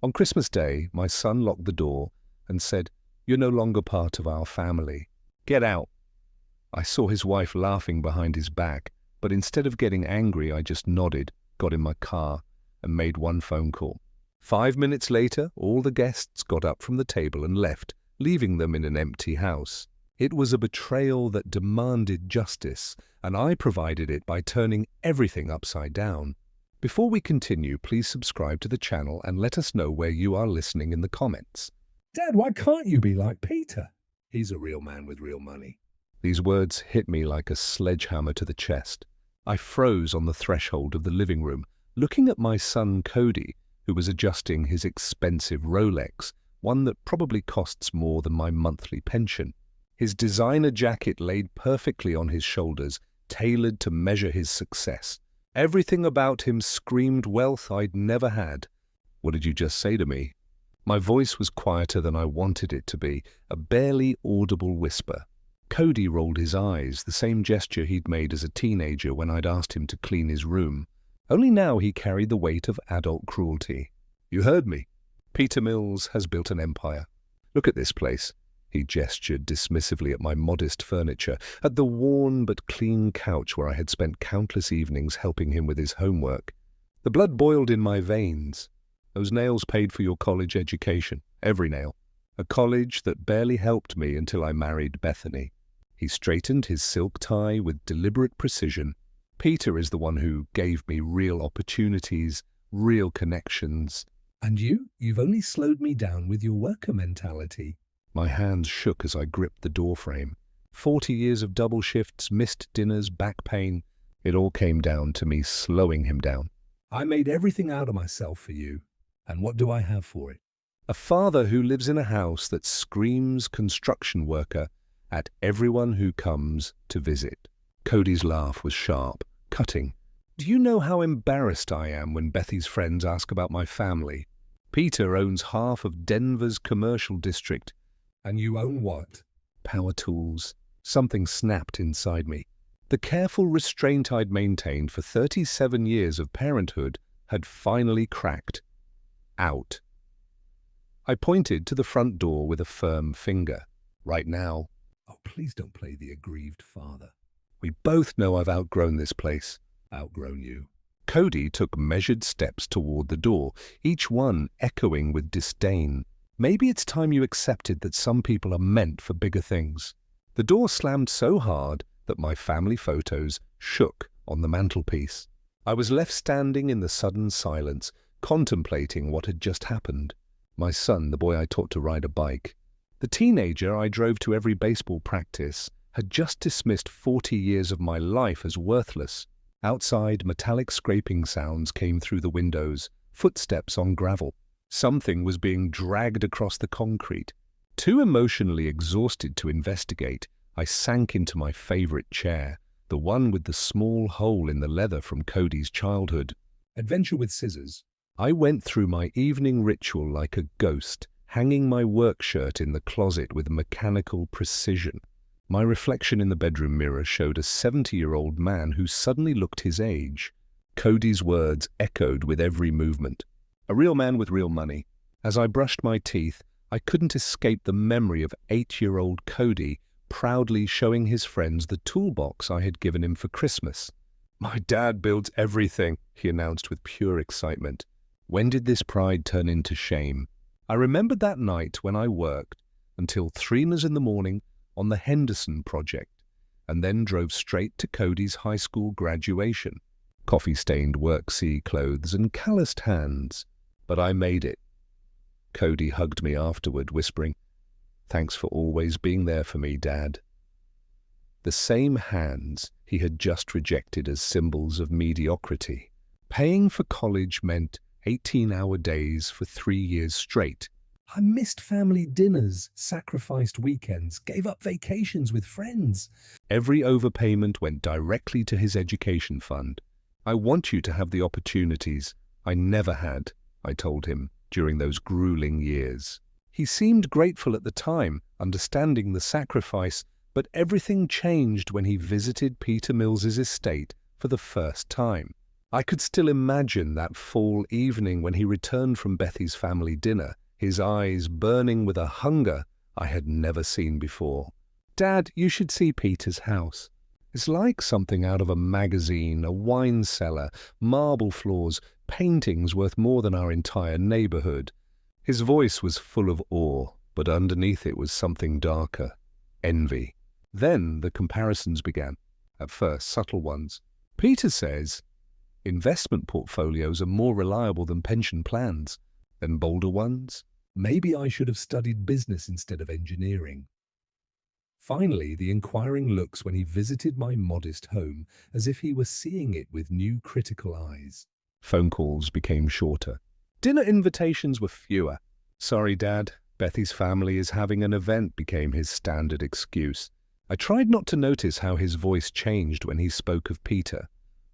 On Christmas Day, my son locked the door and said, "You're no longer part of our family. Get out." I saw his wife laughing behind his back, but instead of getting angry, I just nodded, got in my car, and made one phone call. 5 minutes later, all the guests got up from the table and left, leaving them in an empty house. It was a betrayal that demanded justice, and I provided it by turning everything upside down. Before we continue, please subscribe to the channel and let us know where you are listening in the comments. Dad, why can't you be like Peter? He's a real man with real money. These words hit me like a sledgehammer to the chest. I froze on the threshold of the living room, looking at my son Cody, who was adjusting his expensive Rolex, one that probably costs more than my monthly pension. His designer jacket laid perfectly on his shoulders, tailored to measure his success. Everything about him screamed wealth I'd never had. "What did you just say to me?" My voice was quieter than I wanted it to be, a barely audible whisper. Cody rolled his eyes, the same gesture he'd made as a teenager when I'd asked him to clean his room. Only now he carried the weight of adult cruelty. "You heard me. Peter Mills has built an empire. Look at this place." He gestured dismissively at my modest furniture, at the worn but clean couch where I had spent countless evenings helping him with his homework. The blood boiled in my veins. Those nails paid for your college education, every nail. A college that barely helped me until I married Bethany. He straightened his silk tie with deliberate precision. Peter is the one who gave me real opportunities, real connections. And you've only slowed me down with your worker mentality. My hands shook as I gripped the doorframe. 40 years of double shifts, missed dinners, back pain. It all came down to me slowing him down. I made everything out of myself for you. And what do I have for it? A father who lives in a house that screams construction worker at everyone who comes to visit. Cody's laugh was sharp, cutting. "Do you know how embarrassed I am when Bethy's friends ask about my family? Peter owns half of Denver's commercial district." And you own what? Power tools. Something snapped inside me. The careful restraint I'd maintained for 37 years of parenthood had finally cracked. Out. I pointed to the front door with a firm finger. "Right now." Oh, please don't play the aggrieved father. "We both know I've outgrown this place." Outgrown you. Cody took measured steps toward the door, each one echoing with disdain. "Maybe it's time you accepted that some people are meant for bigger things." The door slammed so hard that my family photos shook on the mantelpiece. I was left standing in the sudden silence, contemplating what had just happened. My son, the boy I taught to ride a bike, the teenager I drove to every baseball practice, had just dismissed 40 years of my life as worthless. Outside, metallic scraping sounds came through the windows, footsteps on gravel. Something was being dragged across the concrete. Too emotionally exhausted to investigate, I sank into my favorite chair, the one with the small hole in the leather from Cody's childhood. Adventure with scissors. I went through my evening ritual like a ghost, hanging my work shirt in the closet with mechanical precision. My reflection in the bedroom mirror showed a 70-year-old man who suddenly looked his age. Cody's words echoed with every movement. A real man with real money. As I brushed my teeth, I couldn't escape the memory of 8-year-old Cody proudly showing his friends the toolbox I had given him for Christmas. "My dad builds everything," he announced with pure excitement. When did this pride turn into shame? I remembered that night when I worked until 3 in the morning on the Henderson project, and then drove straight to Cody's high school graduation. Coffee-stained work-sea clothes and calloused hands. But I made it. Cody hugged me afterward, whispering, "Thanks for always being there for me, Dad." The same hands he had just rejected as symbols of mediocrity. Paying for college meant 18-hour days for 3 years straight. I missed family dinners, sacrificed weekends, gave up vacations with friends. Every overpayment went directly to his education fund. "I want you to have the opportunities I never had," I told him, during those grueling years. He seemed grateful at the time, understanding the sacrifice, but everything changed when he visited Peter Mills's estate for the first time. I could still imagine that fall evening when he returned from Bethy's family dinner, his eyes burning with a hunger I had never seen before. "Dad, you should see Peter's house. It's like something out of a magazine, a wine cellar, marble floors, paintings worth more than our entire neighborhood." His voice was full of awe, but underneath it was something darker, envy. Then the comparisons began, at first subtle ones. "Peter says investment portfolios are more reliable than pension plans." Then bolder ones. "Maybe I should have studied business instead of engineering." Finally, the inquiring looks when he visited my modest home, as if he were seeing it with new critical eyes. Phone calls became shorter. Dinner invitations were fewer. "Sorry, Dad, Bethy's family is having an event," became his standard excuse. I tried not to notice how his voice changed when he spoke of Peter.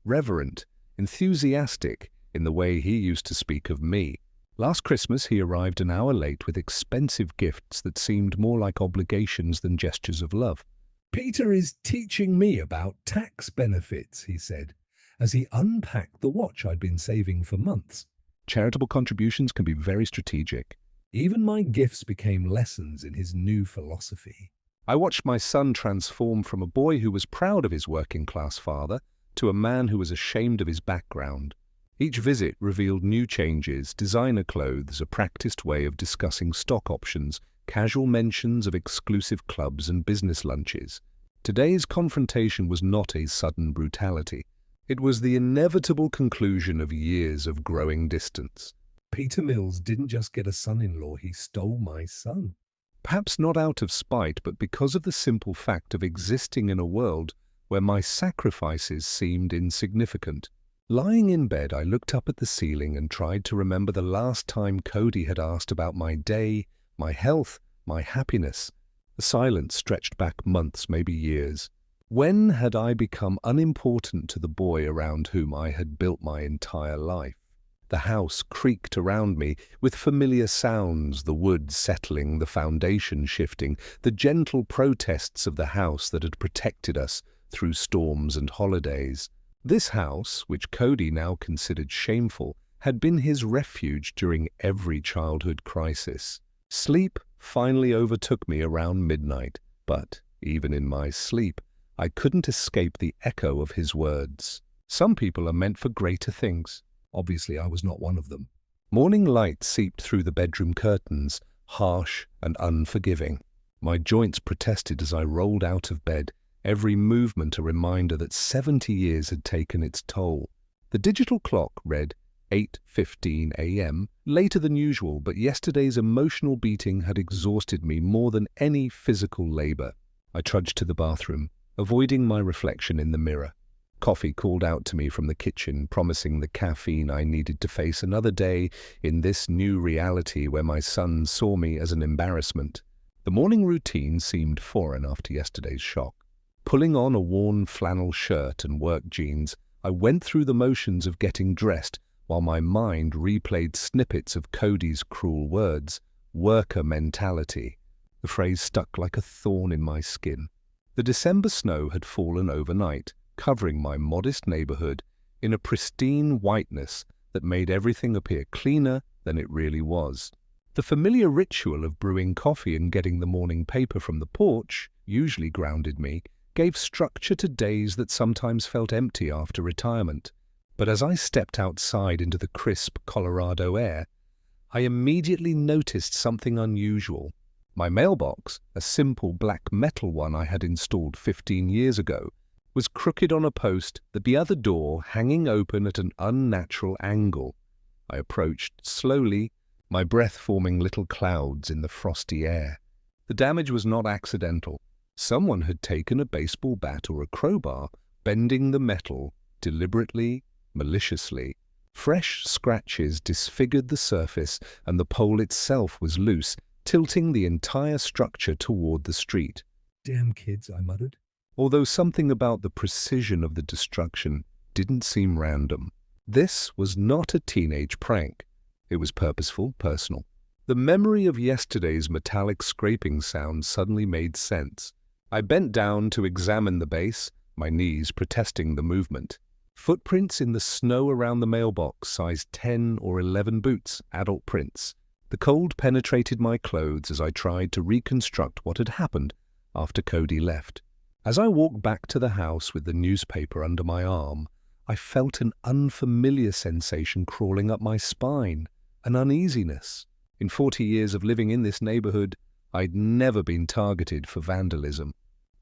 Reverent, enthusiastic in the way he used to speak of me. Last Christmas he arrived an hour late with expensive gifts that seemed more like obligations than gestures of love. "Peter is teaching me about tax benefits," he said, as he unpacked the watch I'd been saving for months. Charitable contributions can be very strategic. Even my gifts became lessons in his new philosophy. I watched my son transform from a boy who was proud of his working-class father to a man who was ashamed of his background. Each visit revealed new changes, designer clothes, a practiced way of discussing stock options, casual mentions of exclusive clubs and business lunches. Today's confrontation was not a sudden brutality. It was the inevitable conclusion of years of growing distance. Peter Mills didn't just get a son-in-law, he stole my son. Perhaps not out of spite, but because of the simple fact of existing in a world where my sacrifices seemed insignificant. Lying in bed, I looked up at the ceiling and tried to remember the last time Cody had asked about my day, my health, my happiness. The silence stretched back months, maybe years. When had I become unimportant to the boy around whom I had built my entire life? The house creaked around me with familiar sounds, the wood settling, the foundation shifting, the gentle protests of the house that had protected us through storms and holidays. This house, which Cody now considered shameful, had been his refuge during every childhood crisis. Sleep finally overtook me around midnight, but even in my sleep, I couldn't escape the echo of his words. Some people are meant for greater things. Obviously, I was not one of them. Morning light seeped through the bedroom curtains, harsh and unforgiving. My joints protested as I rolled out of bed, every movement a reminder that 70 years had taken its toll. The digital clock read 8:15 a.m., later than usual, but yesterday's emotional beating had exhausted me more than any physical labor. I trudged to the bathroom, avoiding my reflection in the mirror. Coffee called out to me from the kitchen, promising the caffeine I needed to face another day in this new reality where my son saw me as an embarrassment. The morning routine seemed foreign after yesterday's shock. Pulling on a worn flannel shirt and work jeans, I went through the motions of getting dressed while my mind replayed snippets of Cody's cruel words, worker mentality. The phrase stuck like a thorn in my skin. The December snow had fallen overnight, covering my modest neighborhood in a pristine whiteness that made everything appear cleaner than it really was. The familiar ritual of brewing coffee and getting the morning paper from the porch, usually grounded me, gave structure to days that sometimes felt empty after retirement. But as I stepped outside into the crisp Colorado air, I immediately noticed something unusual. My mailbox, a simple black metal one I had installed 15 years ago, was crooked on a post, the other door hanging open at an unnatural angle. I approached slowly, my breath forming little clouds in the frosty air. The damage was not accidental. Someone had taken a baseball bat or a crowbar, bending the metal deliberately, maliciously. Fresh scratches disfigured the surface, and the pole itself was loose, tilting the entire structure toward the street. "Damn kids," I muttered. Although something about the precision of the destruction didn't seem random. This was not a teenage prank. It was purposeful, personal. The memory of yesterday's metallic scraping sound suddenly made sense. I bent down to examine the base, my knees protesting the movement. Footprints in the snow around the mailbox, size 10 or 11 boots, adult prints. The cold penetrated my clothes as I tried to reconstruct what had happened after Cody left. As I walked back to the house with the newspaper under my arm, I felt an unfamiliar sensation crawling up my spine, an uneasiness. In 40 years of living in this neighborhood, I'd never been targeted for vandalism.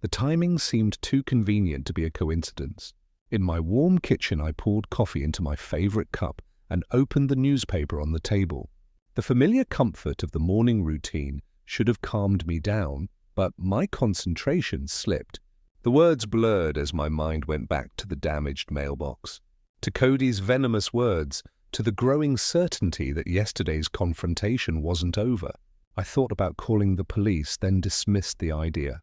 The timing seemed too convenient to be a coincidence. In my warm kitchen, I poured coffee into my favorite cup and opened the newspaper on the table. The familiar comfort of the morning routine should have calmed me down, but my concentration slipped. The words blurred as my mind went back to the damaged mailbox, to Cody's venomous words, to the growing certainty that yesterday's confrontation wasn't over. I thought about calling the police, then dismissed the idea.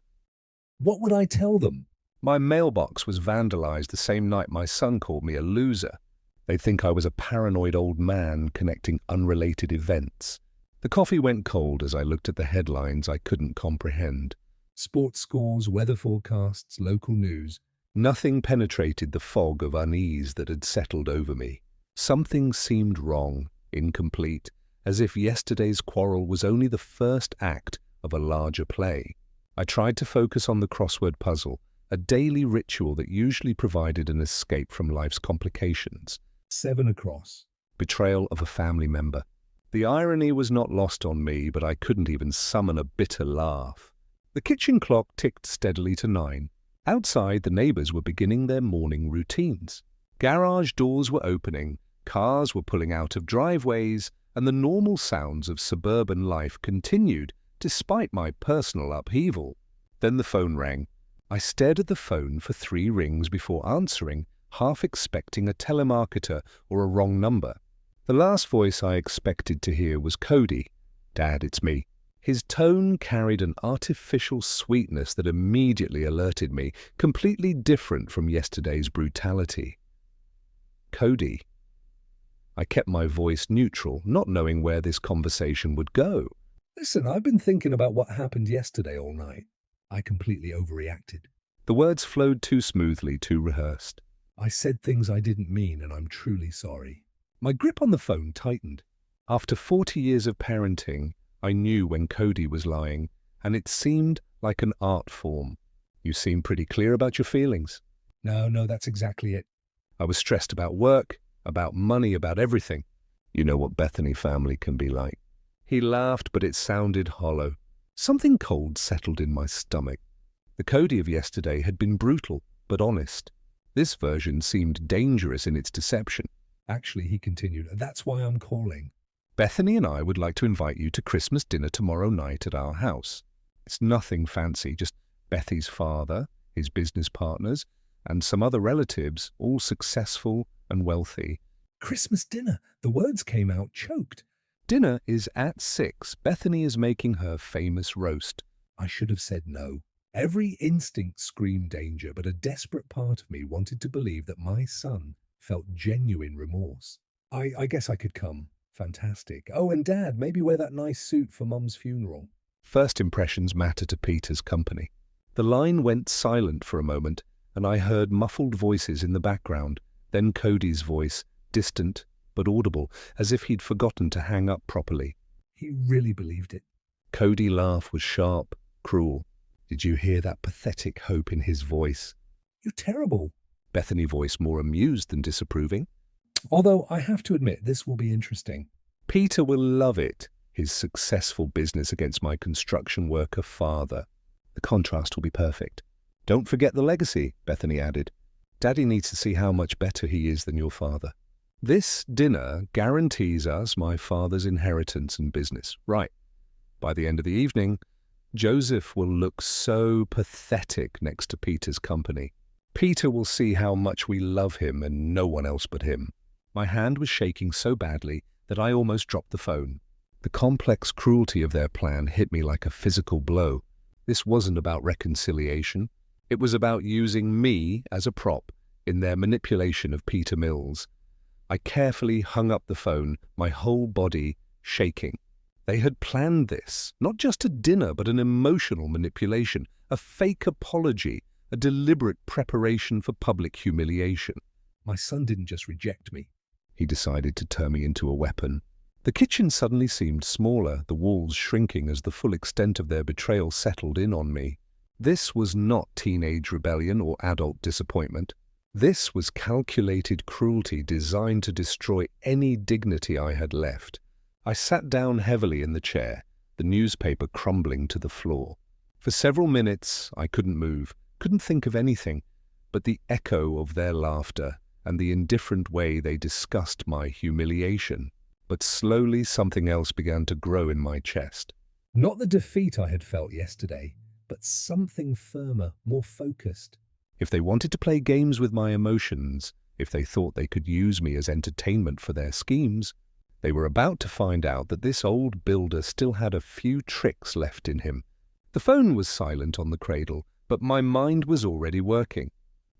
What would I tell them? My mailbox was vandalized the same night my son called me a loser. They'd think I was a paranoid old man connecting unrelated events. The coffee went cold as I looked at the headlines I couldn't comprehend. Sports scores, weather forecasts, local news. Nothing penetrated the fog of unease that had settled over me. Something seemed wrong, incomplete, as if yesterday's quarrel was only the first act of a larger play. I tried to focus on the crossword puzzle, a daily ritual that usually provided an escape from life's complications. 7 across. Betrayal of a family member. The irony was not lost on me, but I couldn't even summon a bitter laugh. The kitchen clock ticked steadily to 9. Outside, the neighbors were beginning their morning routines. Garage doors were opening, cars were pulling out of driveways, and the normal sounds of suburban life continued despite my personal upheaval. Then the phone rang. I stared at the phone for 3 rings before answering, half expecting a telemarketer or a wrong number. The last voice I expected to hear was Cody. "Dad, it's me." His tone carried an artificial sweetness that immediately alerted me, completely different from yesterday's brutality. "Cody." I kept my voice neutral, not knowing where this conversation would go. Listen, I've been thinking about what happened yesterday all night. I completely overreacted. The words flowed too smoothly, too rehearsed. I said things I didn't mean, and I'm truly sorry. My grip on the phone tightened. After 40 years of parenting, I knew when Cody was lying, and it seemed like an art form. "You seem pretty clear about your feelings." No, that's exactly it. I was stressed about work, about money, about everything. "You know what Bethany family can be like." He laughed, but it sounded hollow. Something cold settled in my stomach. The Cody of yesterday had been brutal, but honest. This version seemed dangerous in its deception. Actually, he continued, that's why I'm calling. "Bethany and I would like to invite you to Christmas dinner tomorrow night at our house. It's nothing fancy, just Bethy's father, his business partners, and some other relatives, all successful and wealthy." Christmas dinner. The words came out choked. "Dinner is at 6. Bethany is making her famous roast." I should have said no. Every instinct screamed danger, but a desperate part of me wanted to believe that my son felt genuine remorse. I guess I could come. Fantastic. Oh, and Dad, maybe wear that nice suit for Mum's funeral. First impressions matter to Peter's company. The line went silent for a moment, and I heard muffled voices in the background, then Cody's voice, distant but audible, as if he'd forgotten to hang up properly. He really believed it. Cody's laugh was sharp, cruel. Did you hear that pathetic hope in his voice? You're terrible. Bethany voice more amused than disapproving. Although I have to admit, this will be interesting. Peter will love it, his successful business against my construction worker father. The contrast will be perfect. Don't forget the legacy, Bethany added. Daddy needs to see how much better he is than your father. This dinner guarantees us my father's inheritance and business. Right. By the end of the evening, Joseph will look so pathetic next to Peter's company. Peter will see how much we love him and no one else but him. My hand was shaking so badly that I almost dropped the phone. The complex cruelty of their plan hit me like a physical blow. This wasn't about reconciliation. It was about using me as a prop in their manipulation of Peter Mills. I carefully hung up the phone, my whole body shaking. They had planned this, not just a dinner, but an emotional manipulation, a fake apology, a deliberate preparation for public humiliation. My son didn't just reject me. He decided to turn me into a weapon. The kitchen suddenly seemed smaller, the walls shrinking as the full extent of their betrayal settled in on me. This was not teenage rebellion or adult disappointment. This was calculated cruelty designed to destroy any dignity I had left. I sat down heavily in the chair, the newspaper crumbling to the floor. For several minutes, I couldn't move, couldn't think of anything, but the echo of their laughter and the indifferent way they discussed my humiliation. But slowly something else began to grow in my chest. Not the defeat I had felt yesterday, but something firmer, more focused. If they wanted to play games with my emotions, if they thought they could use me as entertainment for their schemes, they were about to find out that this old builder still had a few tricks left in him. The phone was silent on the cradle, but my mind was already working.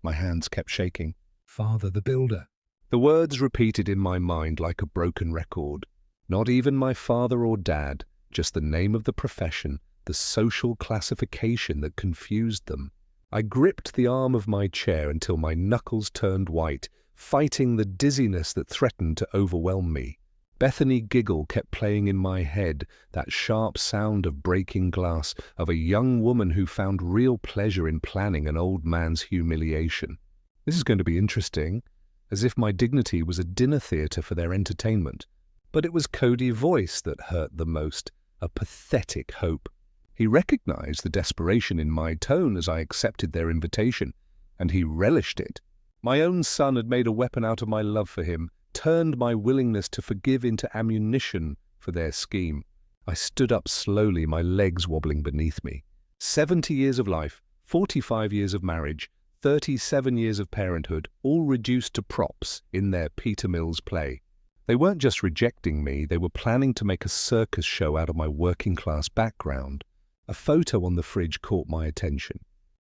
My hands kept shaking. Father, the builder. The words repeated in my mind like a broken record. Not even my father or dad, just the name of the profession, the social classification that confused them. I gripped the arm of my chair until my knuckles turned white, fighting the dizziness that threatened to overwhelm me. Bethany Giggle kept playing in my head, that sharp sound of breaking glass, of a young woman who found real pleasure in planning an old man's humiliation. This is going to be interesting, as if my dignity was a dinner theatre for their entertainment. But it was Cody's voice that hurt the most, a pathetic hope. He recognized the desperation in my tone as I accepted their invitation, and he relished it. My own son had made a weapon out of my love for him, turned my willingness to forgive into ammunition for their scheme. I stood up slowly, my legs wobbling beneath me. 70 years of life, 45 years of marriage, 37 years of parenthood, all reduced to props in their Peter Mills play. They weren't just rejecting me, they were planning to make a circus show out of my working-class background. A photo on the fridge caught my attention.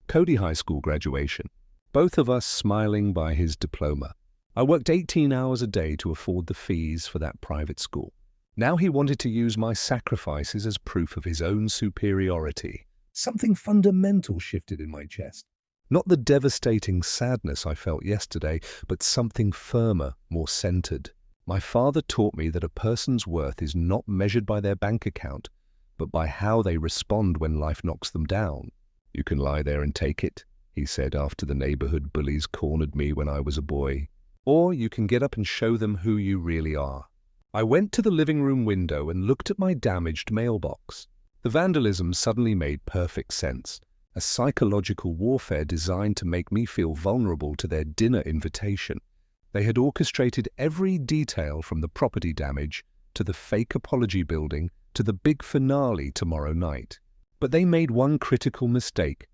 Cody High School graduation. Both of us smiling by his diploma. I worked 18 hours a day to afford the fees for that private school. Now he wanted to use my sacrifices as proof of his own superiority. Something fundamental shifted in my chest. Not the devastating sadness I felt yesterday, but something firmer, more centered. My father taught me that a person's worth is not measured by their bank account, but by how they respond when life knocks them down. "You can lie there and take it," he said after the neighborhood bullies cornered me when I was a boy. "Or you can get up and show them who you really are." I went to the living room window and looked at my damaged mailbox. The vandalism suddenly made perfect sense. A psychological warfare designed to make me feel vulnerable to their dinner invitation. They had orchestrated every detail from the property damage to the fake apology building to the big finale tomorrow night. But they made one critical mistake.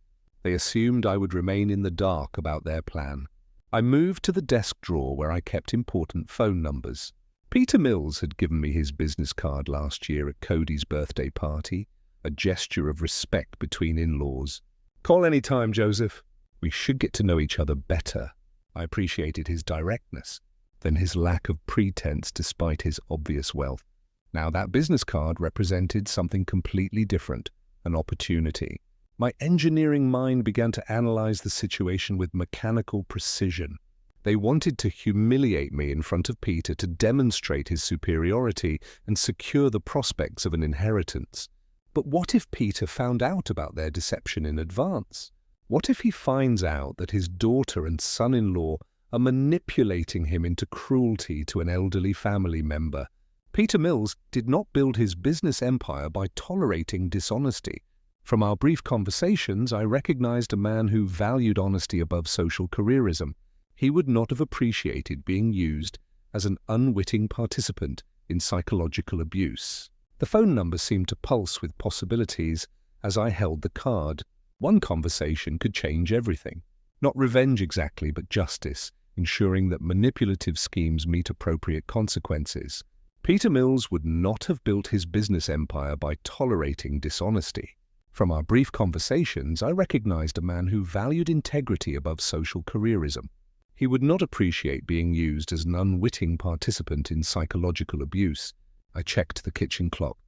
They assumed I would remain in the dark about their plan. I moved to the desk drawer where I kept important phone numbers. Peter Mills had given me his business card last year at Cody's birthday party, a gesture of respect between in-laws. "Call any time, Joseph. We should get to know each other better." I appreciated his directness, then his lack of pretense despite his obvious wealth. Now that business card represented something completely different, an opportunity. My engineering mind began to analyze the situation with mechanical precision. They wanted to humiliate me in front of Peter to demonstrate his superiority and secure the prospects of an inheritance. But what if Peter found out about their deception in advance? What if he finds out that his daughter and son-in-law are manipulating him into cruelty to an elderly family member? Peter Mills did not build his business empire by tolerating dishonesty. From our brief conversations, I recognized a man who valued honesty above social careerism. He would not have appreciated being used as an unwitting participant in psychological abuse. The phone number seemed to pulse with possibilities as I held the card. One conversation could change everything. Not revenge exactly, but justice, ensuring that manipulative schemes meet appropriate consequences. Peter Mills would not have built his business empire by tolerating dishonesty. From our brief conversations, I recognized a man who valued integrity above social careerism. He would not appreciate being used as an unwitting participant in psychological abuse. I checked the kitchen clock.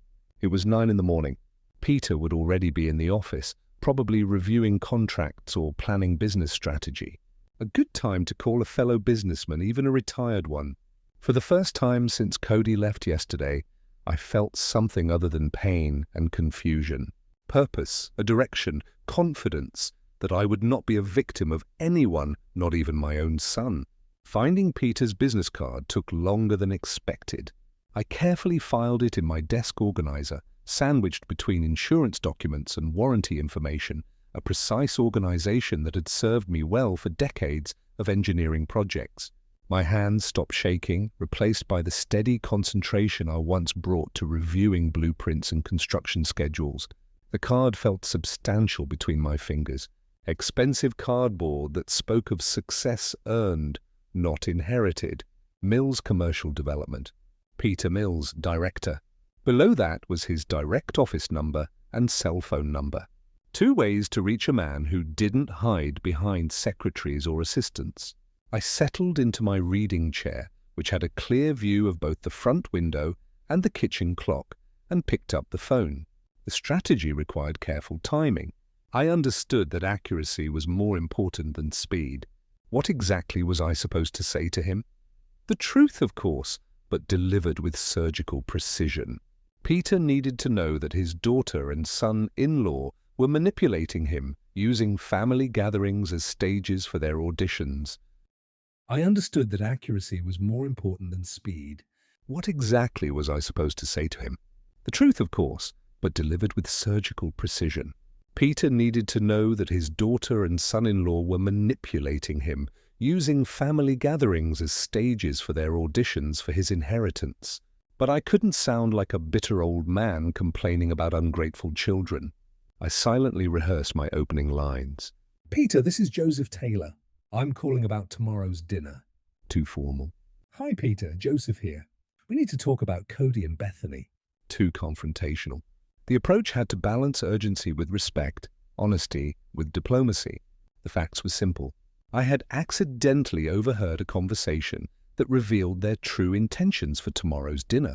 It was 9 in the morning. Peter would already be in the office, probably reviewing contracts or planning business strategy. A good time to call a fellow businessman, even a retired one. For the first time since Cody left yesterday, I felt something other than pain and confusion. Purpose, a direction, confidence that I would not be a victim of anyone, not even my own son. Finding Peter's business card took longer than expected. I carefully filed it in my desk organizer, sandwiched between insurance documents and warranty information, a precise organization that had served me well for decades of engineering projects. My hands stopped shaking, replaced by the steady concentration I once brought to reviewing blueprints and construction schedules. The card felt substantial between my fingers, expensive cardboard that spoke of success earned, not inherited. Mills Commercial Development. Peter Mills, Director. Below that was his direct office number and cell phone number. 2 ways to reach a man who didn't hide behind secretaries or assistants. I settled into my reading chair, which had a clear view of both the front window and the kitchen clock, and picked up the phone. The strategy required careful timing. I understood that accuracy was more important than speed. What exactly was I supposed to say to him? The truth, of course, but delivered with surgical precision. Peter needed to know that his daughter and son-in-law were manipulating him, using family gatherings as stages for their auditions. I understood that accuracy was more important than speed. What exactly was I supposed to say to him? The truth, of course, but delivered with surgical precision. Peter needed to know that his daughter and son-in-law were manipulating him, using family gatherings as stages for their auditions for his inheritance. But I couldn't sound like a bitter old man complaining about ungrateful children. I silently rehearsed my opening lines. Peter, this is Joseph Taylor. I'm calling about tomorrow's dinner. Too formal. Hi, Peter. Joseph here. We need to talk about Cody and Bethany. Too confrontational. The approach had to balance urgency with respect, honesty with diplomacy. The facts were simple. I had accidentally overheard a conversation that revealed their true intentions for tomorrow's dinner.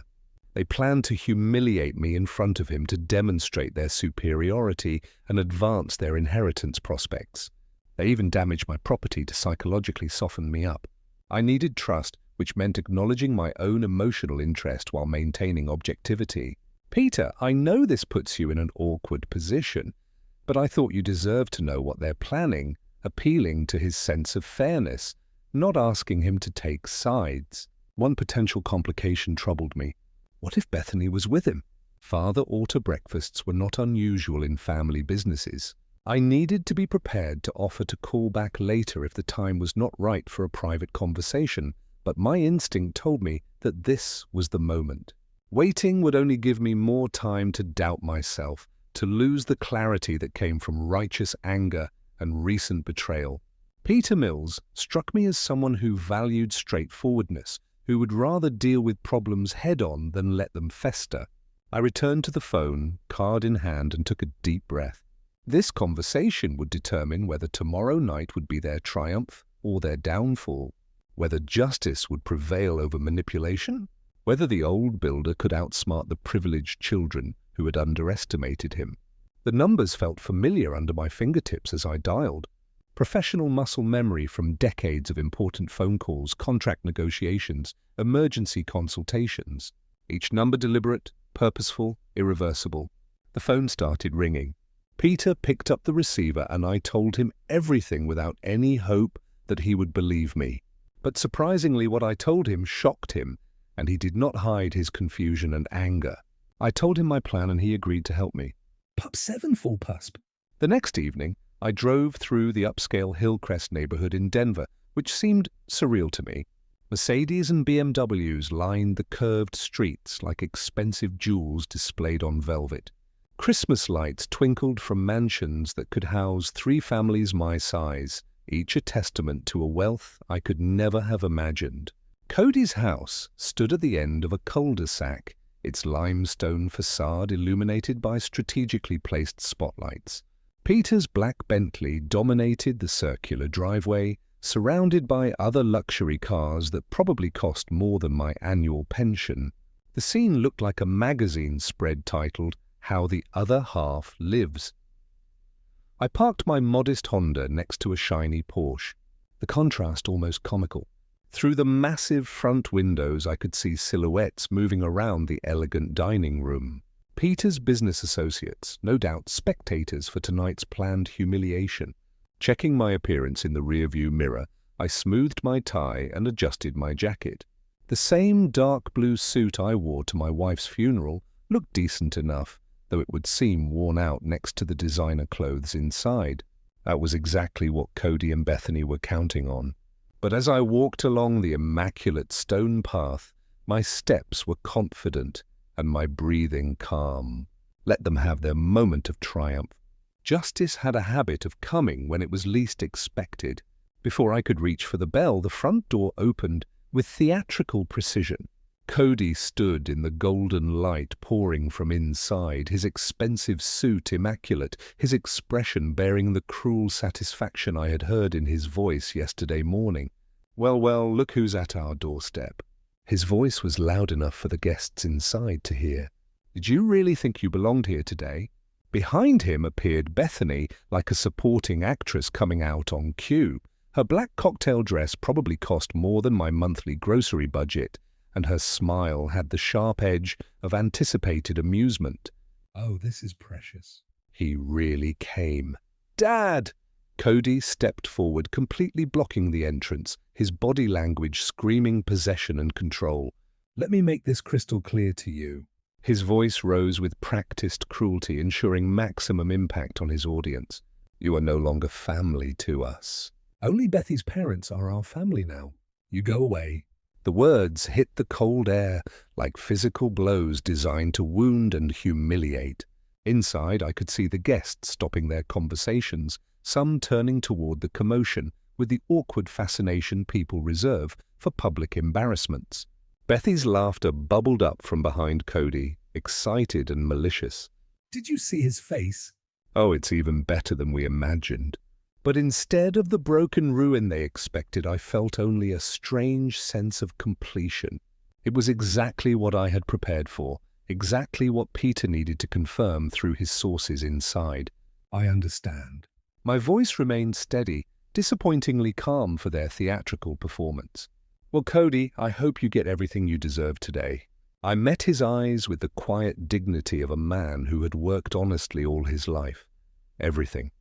They planned to humiliate me in front of him to demonstrate their superiority and advance their inheritance prospects. They even damaged my property to psychologically soften me up. I needed trust, which meant acknowledging my own emotional interest while maintaining objectivity. Peter, I know this puts you in an awkward position, but I thought you deserved to know what they're planning, appealing to his sense of fairness, not asking him to take sides. One potential complication troubled me. What if Bethany was with him? Father-daughter breakfasts were not unusual in family businesses. I needed to be prepared to offer to call back later if the time was not right for a private conversation, but my instinct told me that this was the moment. Waiting would only give me more time to doubt myself, to lose the clarity that came from righteous anger and recent betrayal. Peter Mills struck me as someone who valued straightforwardness, who would rather deal with problems head-on than let them fester. I returned to the phone, card in hand, and took a deep breath. This conversation would determine whether tomorrow night would be their triumph or their downfall, whether justice would prevail over manipulation, whether the old builder could outsmart the privileged children who had underestimated him. The numbers felt familiar under my fingertips as I dialed. Professional muscle memory from decades of important phone calls, contract negotiations, emergency consultations. Each number deliberate, purposeful, irreversible. The phone started ringing. Peter picked up the receiver and I told him everything without any hope that he would believe me. But surprisingly, what I told him shocked him, and he did not hide his confusion and anger. I told him my plan and he agreed to help me. Pup 7 full pusp. The next evening, I drove through the upscale Hillcrest neighborhood in Denver, which seemed surreal to me. Mercedes and BMWs lined the curved streets like expensive jewels displayed on velvet. Christmas lights twinkled from mansions that could house 3 families my size, each a testament to a wealth I could never have imagined. Cody's house stood at the end of a cul-de-sac, its limestone facade illuminated by strategically placed spotlights. Peter's black Bentley dominated the circular driveway, surrounded by other luxury cars that probably cost more than my annual pension. The scene looked like a magazine spread titled, "How the Other Half Lives." I parked my modest Honda next to a shiny Porsche. the contrast almost comical. Through the massive front windows I could see silhouettes moving around the elegant dining room. Peter's business associates, no doubt spectators for tonight's planned humiliation. Checking my appearance in the rearview mirror, I smoothed my tie and adjusted my jacket. The same dark blue suit I wore to my wife's funeral looked decent enough, though it would seem worn out next to the designer clothes inside. That was exactly what Cody and Bethany were counting on. But as I walked along the immaculate stone path, my steps were confident and my breathing calm. Let them have their moment of triumph. Justice had a habit of coming when it was least expected. Before I could reach for the bell, the front door opened with theatrical precision. Cody stood in the golden light pouring from inside, his expensive suit immaculate, his expression bearing the cruel satisfaction I had heard in his voice yesterday morning. "Well, well, look who's at our doorstep." His voice was loud enough for the guests inside to hear. "Did you really think you belonged here today?" Behind him appeared Bethany, like a supporting actress coming out on cue. Her black cocktail dress probably cost more than my monthly grocery budget, and her smile had the sharp edge of anticipated amusement. Oh, this is precious. He really came. "Dad!" Cody stepped forward, completely blocking the entrance, his body language screaming possession and control. Let me make this crystal clear to you. His voice rose with practiced cruelty, ensuring maximum impact on his audience. "You are no longer family to us." Only Bethy's parents are our family now. You go away. The words hit the cold air like physical blows designed to wound and humiliate. Inside, I could see the guests stopping their conversations, some turning toward the commotion with the awkward fascination people reserve for public embarrassments. Bethy's laughter bubbled up from behind Cody, excited and malicious. Did you see his face? Oh, it's even better than we imagined. But instead of the broken ruin they expected, I felt only a strange sense of completion. It was exactly what I had prepared for, exactly what Peter needed to confirm through his sources inside. I understand. My voice remained steady, disappointingly calm for their theatrical performance. "Well, Cody, I hope you get everything you deserve today." I met his eyes with the quiet dignity of a man who had worked honestly all his life. Everything.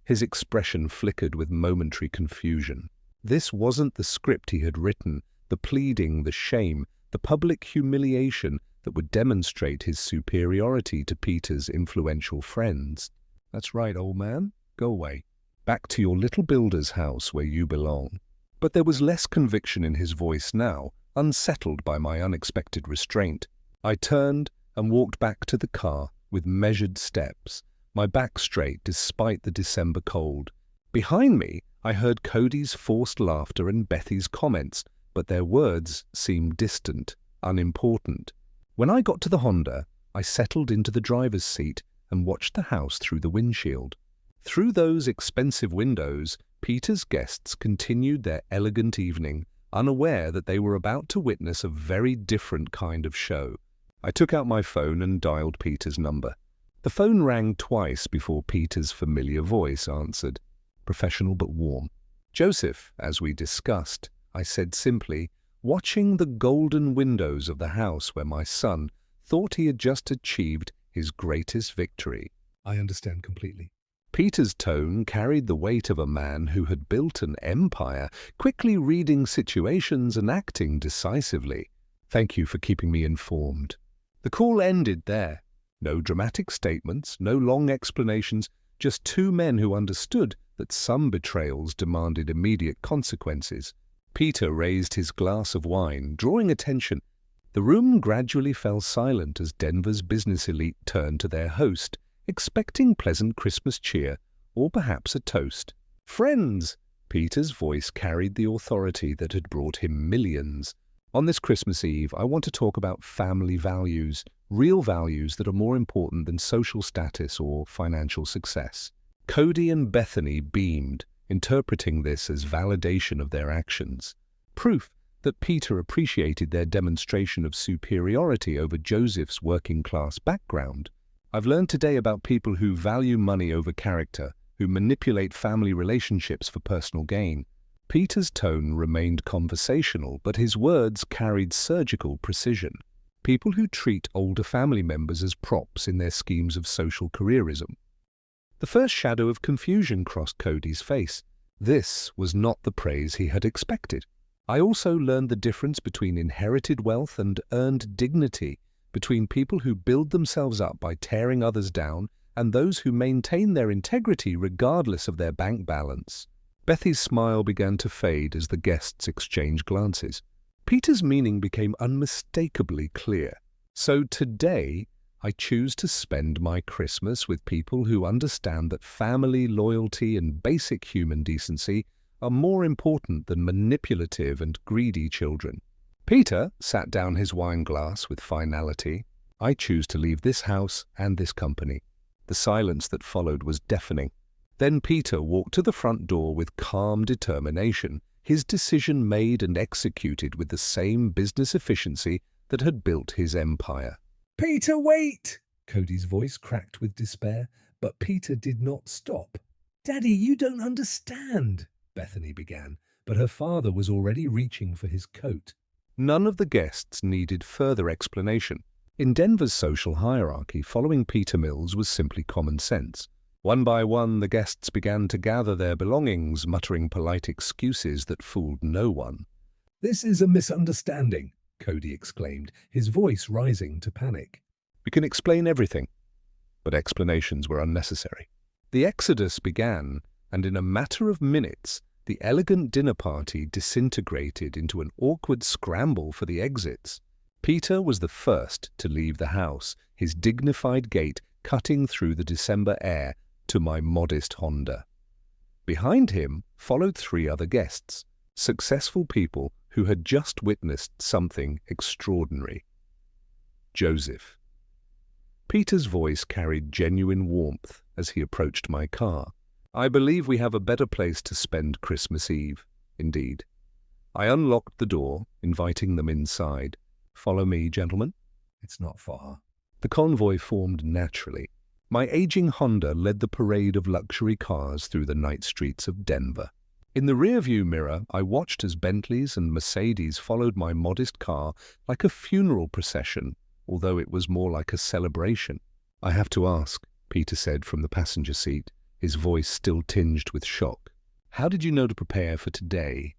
His expression flickered with momentary confusion. This wasn't the script he had written, the pleading, the shame, the public humiliation that would demonstrate his superiority to Peter's influential friends. "That's right, old man. Go away. Back to your little builder's house where you belong." But there was less conviction in his voice now, unsettled by my unexpected restraint. I turned and walked back to the car with measured steps, my back straight despite the December cold. Behind me, I heard Cody's forced laughter and Bethy's comments, but their words seemed distant, unimportant. When I got to the Honda, I settled into the driver's seat and watched the house through the windshield. Through those expensive windows, Peter's guests continued their elegant evening, unaware that they were about to witness a very different kind of show. I took out my phone and dialed Peter's number. The phone rang twice before Peter's familiar voice answered, professional but warm. "Joseph, as we discussed," I said simply, watching the golden windows of the house where my son thought he had just achieved his greatest victory. I understand completely. Peter's tone carried the weight of a man who had built an empire, quickly reading situations and acting decisively. "Thank you for keeping me informed." The call ended there. No dramatic statements, no long explanations, just two men who understood that some betrayals demanded immediate consequences. Peter raised his glass of wine, drawing attention. The room gradually fell silent as Denver's business elite turned to their host, expecting pleasant Christmas cheer, or perhaps a toast. "Friends!" Peter's voice carried the authority that had brought him millions. "On this Christmas Eve, I want to talk about family values, real values that are more important than social status or financial success." Cody and Bethany beamed, interpreting this as validation of their actions. Proof that Peter appreciated their demonstration of superiority over Joseph's working-class background. "I've learned today about people who value money over character who manipulate family relationships for personal gain. Peter's tone remained conversational, but his words carried surgical precision. People who treat older family members as props in their schemes of social careerism. The first shadow of confusion crossed Cody's face. This was not the praise he had expected. I also learned the difference between inherited wealth and earned dignity, between people who build themselves up by tearing others down and those who maintain their integrity regardless of their bank balance. Bethy's smile began to fade as the guests exchanged glances. Peter's meaning became unmistakably clear. So today, I choose to spend my Christmas with people who understand that family, loyalty, and basic human decency are more important than manipulative and greedy children. Peter sat down his wine glass with finality. I choose to leave this house and this company. The silence that followed was deafening. Then Peter walked to the front door with calm determination, his decision made and executed with the same business efficiency that had built his empire. "Peter, wait!" Cody's voice cracked with despair, but Peter did not stop. "Daddy, you don't understand," Bethany began, but her father was already reaching for his coat. None of the guests needed further explanation. In Denver's social hierarchy, following Peter Mills was simply common sense. One by one, the guests began to gather their belongings, muttering polite excuses that fooled no one. "This is a misunderstanding," Cody exclaimed, his voice rising to panic. We can explain everything, but explanations were unnecessary. The exodus began, and in a matter of minutes, the elegant dinner party disintegrated into an awkward scramble for the exits. Peter was the first to leave the house, his dignified gait cutting through the December air to my modest Honda. Behind him followed three other guests, successful people who had just witnessed something extraordinary. Joseph. Peter's voice carried genuine warmth as he approached my car. I believe we have a better place to spend Christmas Eve, indeed. I unlocked the door, inviting them inside. Follow me, gentlemen. It's not far. The convoy formed naturally. My aging Honda led the parade of luxury cars through the night streets of Denver. In the rearview mirror, I watched as Bentleys and Mercedes followed my modest car like a funeral procession, although it was more like a celebration. "I have to ask," Peter said from the passenger seat, his voice still tinged with shock. "How did you know to prepare for today?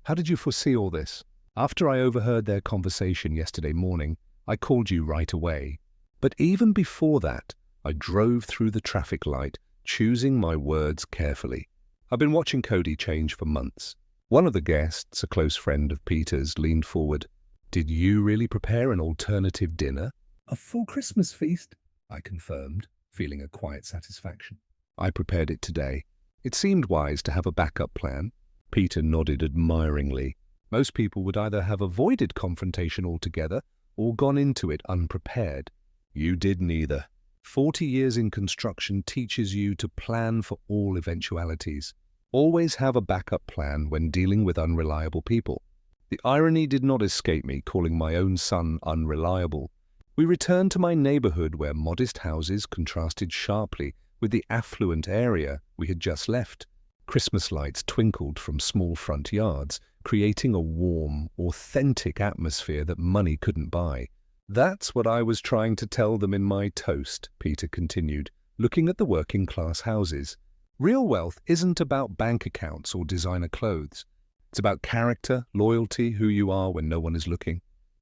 How did you foresee all this? After I overheard their conversation yesterday morning, I called you right away. But even before that, I drove through the traffic light, choosing my words carefully. I've been watching Cody change for months." One of the guests, a close friend of Peter's, leaned forward. "Did you really prepare an alternative dinner?" "A full Christmas feast," I confirmed, feeling a quiet satisfaction. "I prepared it today. It seemed wise to have a backup plan." Peter nodded admiringly. Most people would either have avoided confrontation altogether or gone into it unprepared. You did neither. 40 years in construction teaches you to plan for all eventualities. Always have a backup plan when dealing with unreliable people. The irony did not escape me, calling my own son unreliable. We returned to my neighborhood where modest houses contrasted sharply with the affluent area we had just left. Christmas lights twinkled from small front yards, creating a warm, authentic atmosphere that money couldn't buy. "That's what I was trying to tell them in my toast," Peter continued, looking at the working-class houses. "Real wealth isn't about bank accounts or designer clothes. It's about character, loyalty, who you are when no one is looking.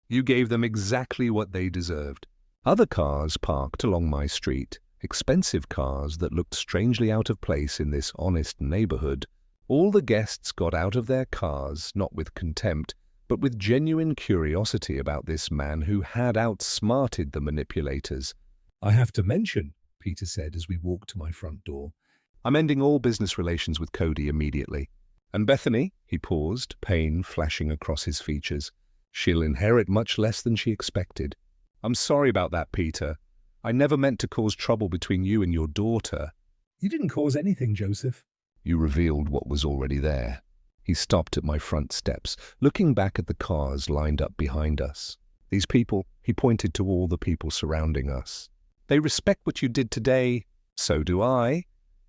You gave them exactly what they deserved." Other cars parked along my street, expensive cars that looked strangely out of place in this honest neighborhood. All the guests got out of their cars, not with contempt, but with genuine curiosity about this man who had outsmarted the manipulators. "I have to mention," Peter said as we walked to my front door. "I'm ending all business relations with Cody immediately. And Bethany," he paused, pain flashing across his features, "she'll inherit much less than she expected. I'm sorry about that, Peter. I never meant to cause trouble between you and your daughter." "You didn't cause anything, Joseph." "You revealed what was already there." He stopped at my front steps, looking back at the cars lined up behind us. "These people," he pointed to all the people surrounding us. "They respect what you did today. So do I.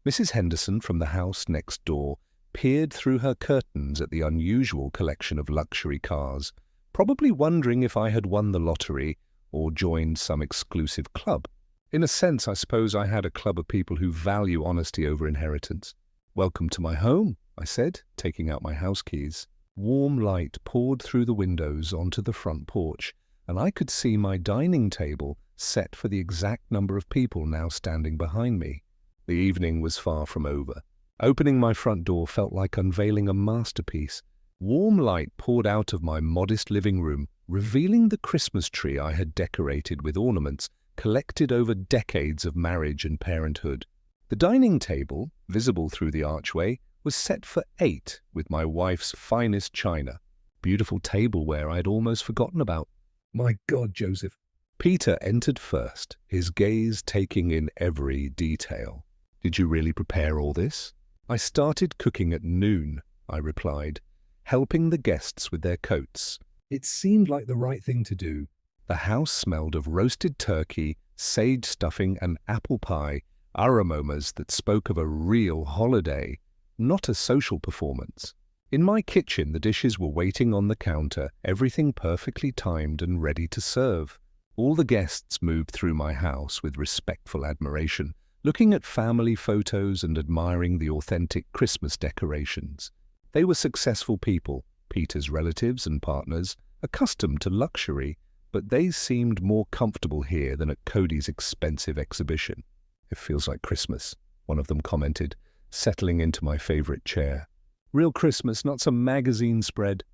Mrs. Henderson from the house next door peered through her curtains at the unusual collection of luxury cars, probably wondering if I had won the lottery or joined some exclusive club. In a sense, I suppose I had a club of people who value honesty over inheritance. "Welcome to my home," I said, taking out my house keys. Warm light poured through the windows onto the front porch, and I could see my dining table set for the exact number of people now standing behind me. The evening was far from over. Opening my front door felt like unveiling a masterpiece. Warm light poured out of my modest living room, revealing the Christmas tree I had decorated with ornaments collected over decades of marriage and parenthood. The dining table, visible through the archway, was set for 8 with my wife's finest china. Beautiful tableware I had almost forgotten about. My God, Joseph. Peter entered first, his gaze taking in every detail. "Did you really prepare all this?" "I started cooking at noon," I replied, helping the guests with their coats. It seemed like the right thing to do. The house smelled of roasted turkey, sage stuffing, and apple pie, aromas that spoke of a real holiday, not a social performance. In my kitchen, the dishes were waiting on the counter, everything perfectly timed and ready to serve. All the guests moved through my house with respectful admiration, looking at family photos and admiring the authentic Christmas decorations. They were successful people, Peter's relatives and partners, accustomed to luxury, but they seemed more comfortable here than at Cody's expensive exhibition. "It feels like Christmas," one of them commented, settling into my favorite chair. "Real Christmas, not some magazine spread."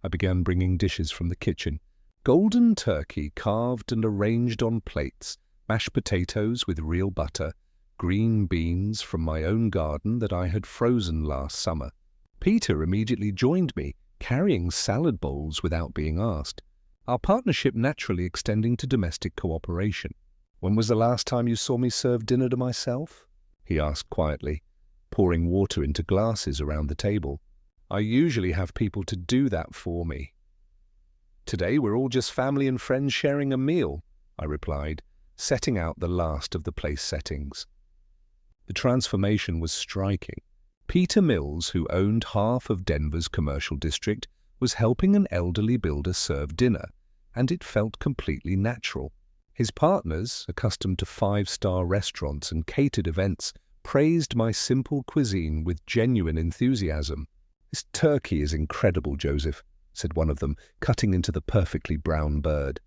I began bringing dishes from the kitchen. Golden turkey carved and arranged on plates, mashed potatoes with real butter, green beans from my own garden that I had frozen last summer. Peter immediately joined me, carrying salad bowls without being asked, our partnership naturally extending to domestic cooperation. "When was the last time you saw me serve dinner to myself?" he asked quietly, pouring water into glasses around the table. "I usually have people to do that for me." "Today we're all just family and friends sharing a meal," I replied, setting out the last of the place settings. The transformation was striking. Peter Mills, who owned half of Denver's commercial district, was helping an elderly builder serve dinner, and it felt completely natural. His partners, accustomed to 5-star restaurants and catered events, praised my simple cuisine with genuine enthusiasm. "This turkey is incredible, Joseph," said one of them, cutting into the perfectly brown bird.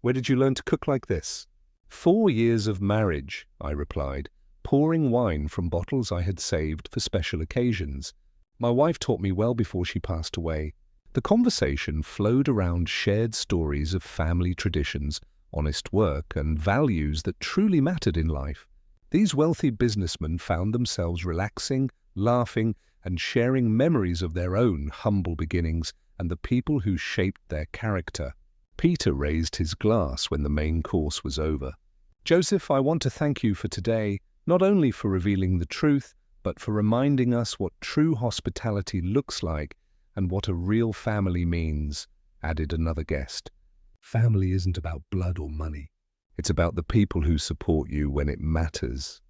"Where did you learn to cook like this?" 4 years of marriage," I replied, pouring wine from bottles I had saved for special occasions. "My wife taught me well before she passed away." The conversation flowed around shared stories of family traditions, honest work, and values that truly mattered in life. These wealthy businessmen found themselves relaxing, laughing, and sharing memories of their own humble beginnings and the people who shaped their character. Peter raised his glass when the main course was over. "Joseph, I want to thank you for today, not only for revealing the truth, but for reminding us what true hospitality looks like and what a real family means," added another guest. Family isn't about blood or money. "It's about the people who support you when it matters."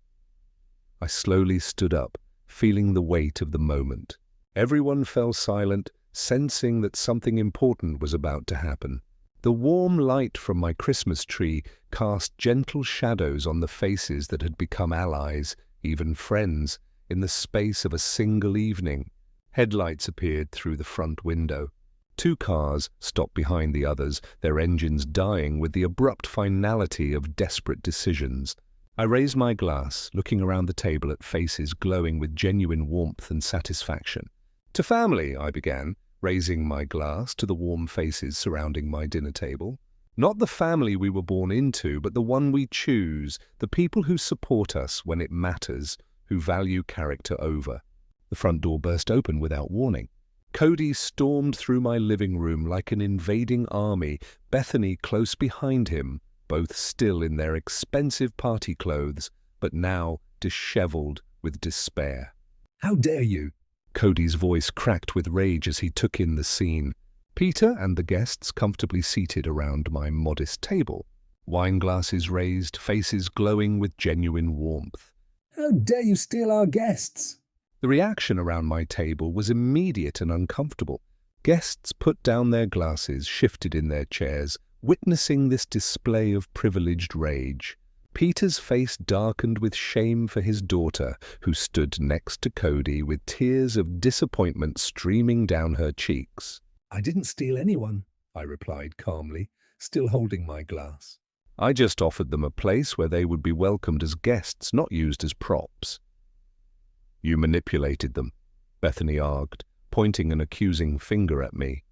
I slowly stood up, feeling the weight of the moment. Everyone fell silent, sensing that something important was about to happen. The warm light from my Christmas tree cast gentle shadows on the faces that had become allies, even friends, in the space of a single evening. Headlights appeared through the front window. 2 cars stopped behind the others, their engines dying with the abrupt finality of desperate decisions. I raised my glass, looking around the table at faces glowing with genuine warmth and satisfaction. "To family," I began, raising my glass to the warm faces surrounding my dinner table. "Not the family we were born into, but the one we choose, the people who support us when it matters, who value character over." The front door burst open without warning. Cody stormed through my living room like an invading army, Bethany close behind him, both still in their expensive party clothes, but now disheveled with despair. "How dare you?" Cody's voice cracked with rage as he took in the scene. Peter and the guests comfortably seated around my modest table, wine glasses raised, faces glowing with genuine warmth. How dare you steal our guests? The reaction around my table was immediate and uncomfortable. Guests put down their glasses, shifted in their chairs, witnessing this display of privileged rage. Peter's face darkened with shame for his daughter, who stood next to Cody with tears of disappointment streaming down her cheeks. I didn't steal anyone, I replied calmly, still holding my glass. I just offered them a place where they would be welcomed as guests, not used as props. You manipulated them, Bethany argued, pointing an accusing finger at me.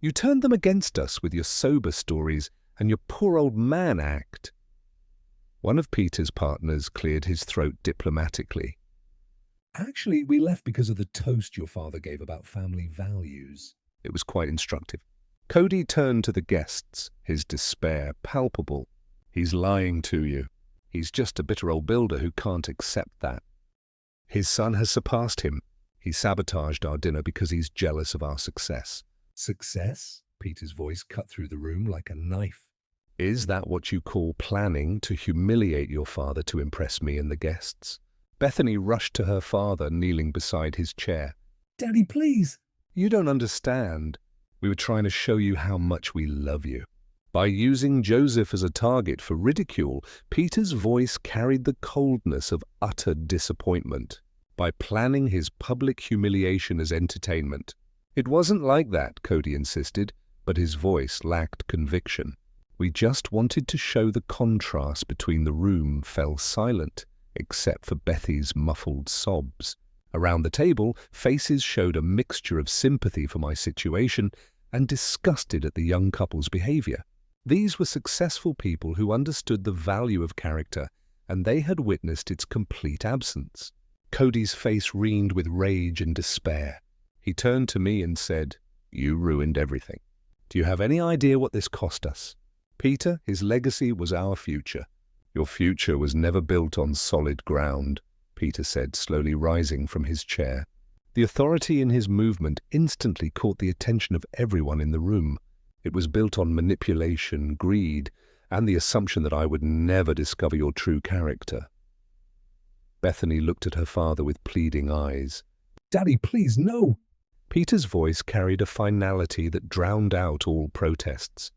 You turned them against us with your sober stories and your poor old man act. One of Peter's partners cleared his throat diplomatically. Actually, we left because of the toast your father gave about family values. It was quite instructive. Cody turned to the guests, his despair palpable. He's lying to you. He's just a bitter old builder who can't accept that. His son has surpassed him. He sabotaged our dinner because he's jealous of our success. Success? Peter's voice cut through the room like a knife. Is that what you call planning to humiliate your father to impress me and the guests? Bethany rushed to her father, kneeling beside his chair. Daddy, please. You don't understand. We were trying to show you how much we love you. By using Joseph as a target for ridicule, Peter's voice carried the coldness of utter disappointment. By planning his public humiliation as entertainment. It wasn't like that, Cody insisted, but his voice lacked conviction. We just wanted to show the contrast between the room fell silent, except for Bethy's muffled sobs. Around the table, faces showed a mixture of sympathy for my situation and disgusted at the young couple's behavior. These were successful people who understood the value of character, and they had witnessed its complete absence. Cody's face reamed with rage and despair. He turned to me and said, "You ruined everything. Do you have any idea what this cost us? Peter, his legacy was our future. Your future was never built on solid ground," Peter said, slowly rising from his chair. The authority in his movement instantly caught the attention of everyone in the room. It was built on manipulation, greed, and the assumption that I would never discover your true character. Bethany looked at her father with pleading eyes. Daddy, please, no. Peter's voice carried a finality that drowned out all protests.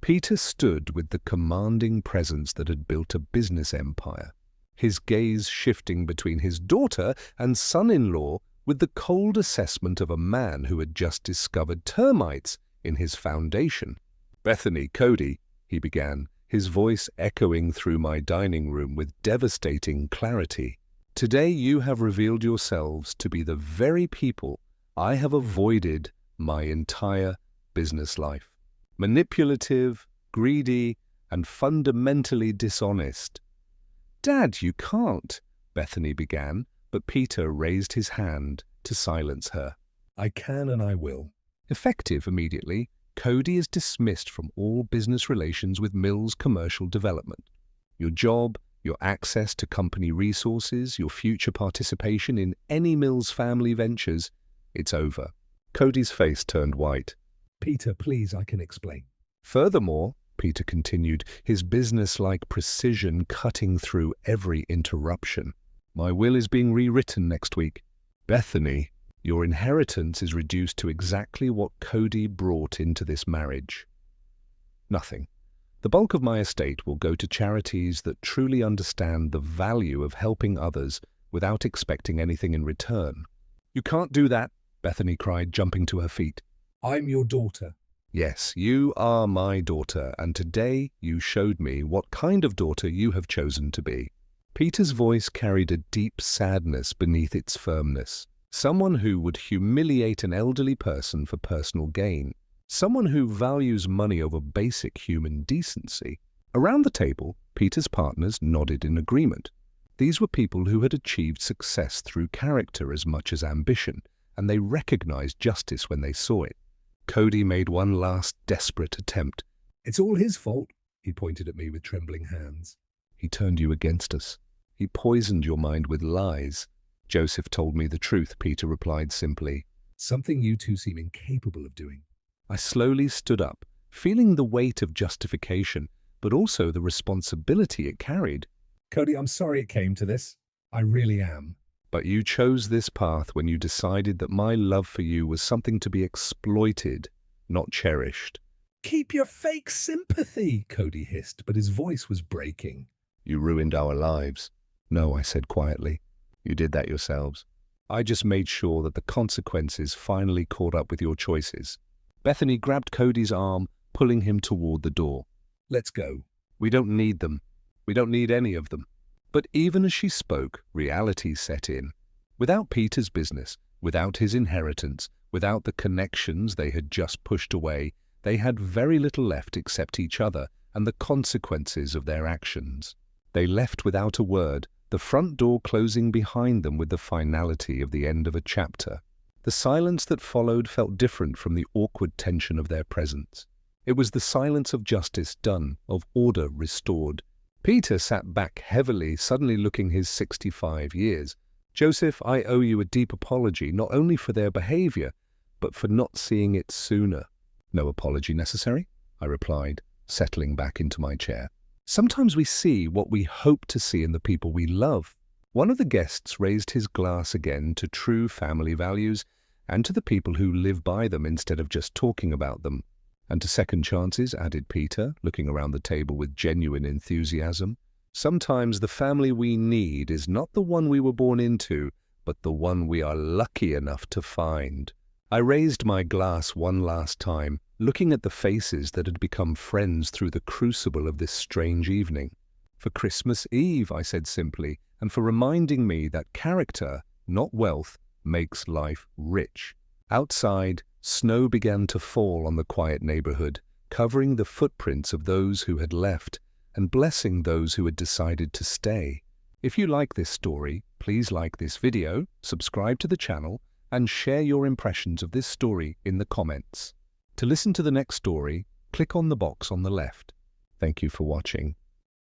Peter stood with the commanding presence that had built a business empire, his gaze shifting between his daughter and son-in-law with the cold assessment of a man who had just discovered termites in his foundation. "Bethany, Cody," he began, his voice echoing through my dining room with devastating clarity. "Today you have revealed yourselves to be the very people I have avoided my entire business life. Manipulative, greedy, and fundamentally dishonest." "Dad, you can't," Bethany began, but Peter raised his hand to silence her. I can and I will. Effective immediately, Cody is dismissed from all business relations with Mills Commercial Development. Your job, your access to company resources, your future participation in any Mills family ventures, it's over. Cody's face turned white. Peter, please, I can explain. Furthermore, Peter continued, his business-like precision cutting through every interruption. My will is being rewritten next week. Bethany, your inheritance is reduced to exactly what Cody brought into this marriage. Nothing. The bulk of my estate will go to charities that truly understand the value of helping others without expecting anything in return. You can't do that, Bethany cried, jumping to her feet. I'm your daughter. Yes, you are my daughter, and today you showed me what kind of daughter you have chosen to be. Peter's voice carried a deep sadness beneath its firmness. Someone who would humiliate an elderly person for personal gain. Someone who values money over basic human decency. Around the table, Peter's partners nodded in agreement. These were people who had achieved success through character as much as ambition, and they recognized justice when they saw it. Cody made one last desperate attempt. It's all his fault, he pointed at me with trembling hands. He turned you against us. He poisoned your mind with lies. Joseph told me the truth, Peter replied simply. Something you two seem incapable of doing. I slowly stood up, feeling the weight of justification, but also the responsibility it carried. Cody, I'm sorry it came to this. I really am. But you chose this path when you decided that my love for you was something to be exploited, not cherished. Keep your fake sympathy, Cody hissed, but his voice was breaking. You ruined our lives. No, I said quietly. You did that yourselves. I just made sure that the consequences finally caught up with your choices. Bethany grabbed Cody's arm, pulling him toward the door. Let's go. We don't need them. We don't need any of them. But even as she spoke, reality set in. Without Peter's business, without his inheritance, without the connections they had just pushed away, they had very little left except each other and the consequences of their actions. They left without a word, the front door closing behind them with the finality of the end of a chapter. The silence that followed felt different from the awkward tension of their presence. It was the silence of justice done, of order restored. Peter sat back heavily, suddenly looking his 65 years. Joseph, I owe you a deep apology, not only for their behavior, but for not seeing it sooner. No apology necessary, I replied, settling back into my chair. Sometimes we see what we hope to see in the people we love. One of the guests raised his glass again to true family values and to the people who live by them instead of just talking about them. And to second chances, added Peter, looking around the table with genuine enthusiasm. Sometimes the family we need is not the one we were born into, but the one we are lucky enough to find. I raised my glass one last time, looking at the faces that had become friends through the crucible of this strange evening. For Christmas Eve, I said simply, and for reminding me that character, not wealth, makes life rich. Outside, snow began to fall on the quiet neighborhood, covering the footprints of those who had left and blessing those who had decided to stay. If you like this story, please like this video, subscribe to the channel, and share your impressions of this story in the comments. To listen to the next story, click on the box on the left. Thank you for watching.